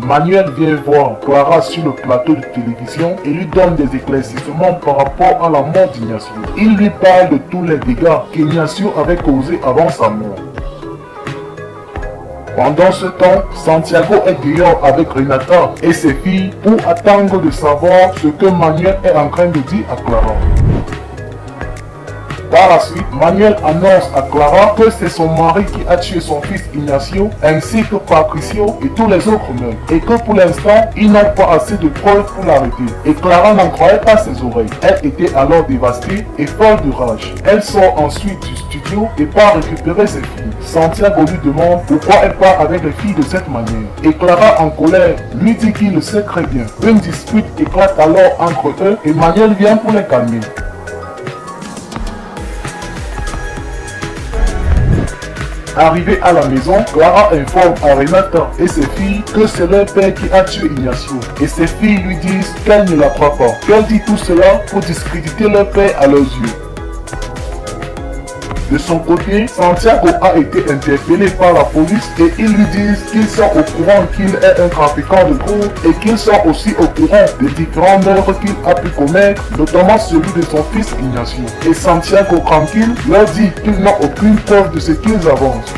Manuel vient voir Clara sur le plateau de télévision et lui donne des éclaircissements par rapport à la mort d'Ignacio. Il lui parle de tous les dégâts qu'Ignacio avait causés avant sa mort. Pendant ce temps, Santiago est dehors avec Renata et ses filles pour attendre de savoir ce que Manuel est en train de dire à Clara. Par la suite, Manuel annonce à Clara que c'est son mari qui a tué son fils Ignacio, ainsi que Patricio et tous les autres meurtres, et que pour l'instant, ils n'ont pas assez de preuves pour l'arrêter. Et Clara n'en croyait pas ses oreilles. Elle était alors dévastée et folle de rage. Elle sort ensuite du studio et part récupérer ses filles. Santiago lui demande pourquoi elle part avec les filles de cette manière. Et Clara, en colère, lui dit qu'il le sait très bien. Une dispute éclate alors entre eux et Manuel vient pour les calmer. Arrivée à la maison, Clara informe à Renata et ses filles que c'est leur père qui a tué Ignacio. Et ses filles lui disent qu'elle ne la croit pas, qu'elle dit tout cela pour discréditer leur père à leurs yeux. De son côté, Santiago a été interpellé par la police et ils lui disent qu'ils sont au courant qu'il est un trafiquant de drogue et qu'ils sont aussi au courant des différents meurtres qu'il a pu commettre, notamment celui de son fils Ignacio. Et Santiago, tranquille, leur dit qu'ils n'ont aucune preuve de ce qu'ils avancent.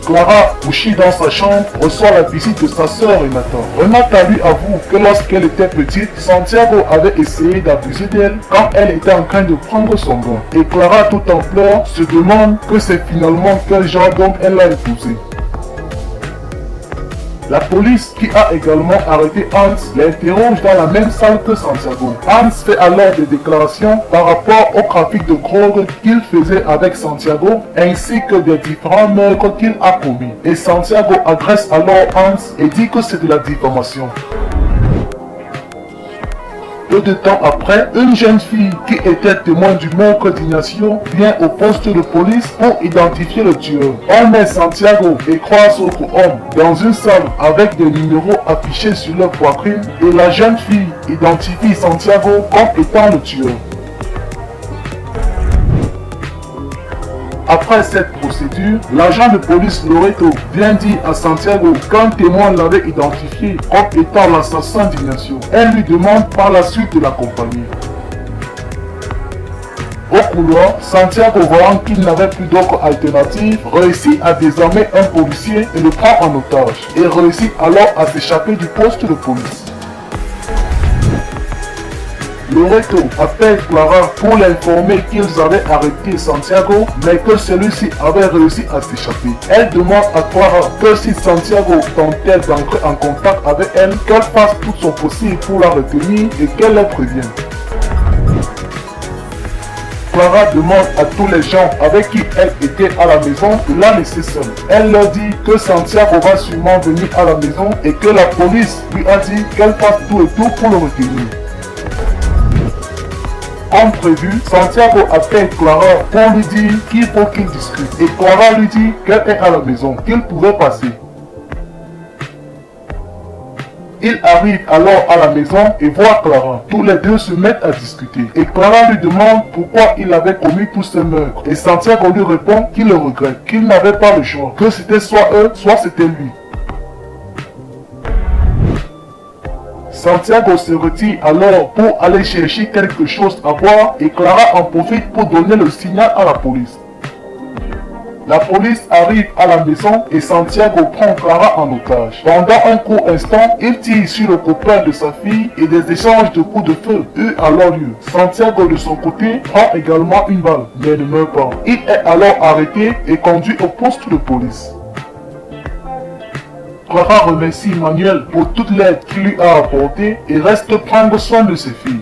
Clara, couchée dans sa chambre, reçoit la visite de sa sœur Renata. Renata lui avoue que lorsqu'elle était petite, Santiago avait essayé d'abuser d'elle quand elle était en train de prendre son bain. Et Clara, tout en pleurs, se demande que c'est finalement quel genre d'homme elle a épousé. La police, qui a également arrêté Hans, l'interroge dans la même salle que Santiago. Hans fait alors des déclarations par rapport au trafic de drogue qu'il faisait avec Santiago, ainsi que des différents meurtres qu'il a commis. Et Santiago agresse alors Hans et dit que c'est de la diffamation. Peu de temps après, une jeune fille qui était témoin du meurtre d'Ignacio vient au poste de police pour identifier le tueur. On met Santiago et 3 autres hommes dans une salle avec des numéros affichés sur leur poitrine et la jeune fille identifie Santiago comme étant le tueur. Après cette procédure, l'agent de police Loreto vient dire à Santiago qu'un témoin l'avait identifié comme étant l'assassin d'Ignacio. Elle lui demande par la suite de l'accompagner. Au couloir, Santiago, voyant qu'il n'avait plus d'autre alternative, réussit à désarmer un policier et le prend en otage, et réussit alors à s'échapper du poste de police. Loreto appelle Clara pour l'informer qu'ils avaient arrêté Santiago, mais que celui-ci avait réussi à s'échapper. Elle demande à Clara que si Santiago tentait d'entrer en contact avec elle, qu'elle fasse tout son possible pour la retenir et qu'elle la prévienne. Clara demande à tous les gens avec qui elle était à la maison de la laisser seule. Elle leur dit que Santiago va sûrement venir à la maison et que la police lui a dit qu'elle fasse tout et tout pour le retenir. Comme prévu, Santiago appelle Clara pour lui dire qu'il faut qu'il discute. Et Clara lui dit qu'elle est à la maison, qu'il pouvait passer. Il arrive alors à la maison et voit Clara. Tous les deux se mettent à discuter. Et Clara lui demande pourquoi il avait commis tous ces meurtres. Et Santiago lui répond qu'il le regrette, qu'il n'avait pas le choix, que c'était soit eux, soit c'était lui. Santiago se retire alors pour aller chercher quelque chose à boire et Clara en profite pour donner le signal à la police. La police arrive à la maison et Santiago prend Clara en otage. Pendant un court instant, il tire sur le copain de sa fille et des échanges de coups de feu eurent alors lieu. Santiago de son côté prend également une balle, mais ne meurt pas. Il est alors arrêté et conduit au poste de police. Clara remercie Manuel pour toute l'aide qu'il lui a apportée et reste prendre soin de ses filles.